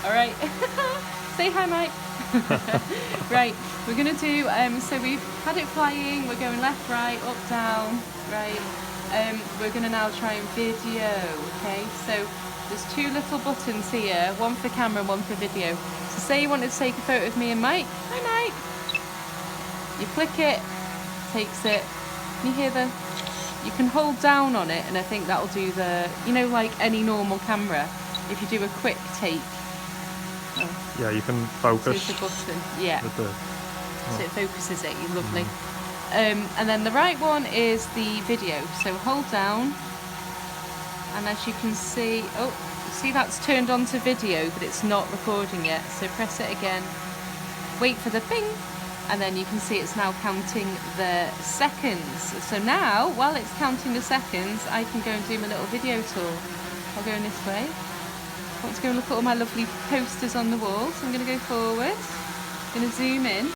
All right. Say hi, Mike. Right, we're going to do, so we've had it flying, we're going left, right, up, down, right. We're going to now try and video, okay? So there's two little buttons here, one for camera and one for video. So say you wanted to take a photo of me and Mike. Hi, Mike. You click it, takes it. Can you hear the... You can hold down on it, and I think that'll do the, you know, like any normal camera, if you do a quick take. Oh. Yeah, you can focus. So it's a button, yeah. With the, So it focuses it, lovely. And then the right one is the video. So hold down, and as you can see, oh, see that's turned on to video, but it's not recording yet. So press it again, wait for the ping, and then you can see it's now counting the seconds. So now, while it's counting the seconds, I can go and do my little video tour. I'll go in this way. I want to go and look at all my lovely posters on the wall, so I'm going to go forward. I'm going to zoom in.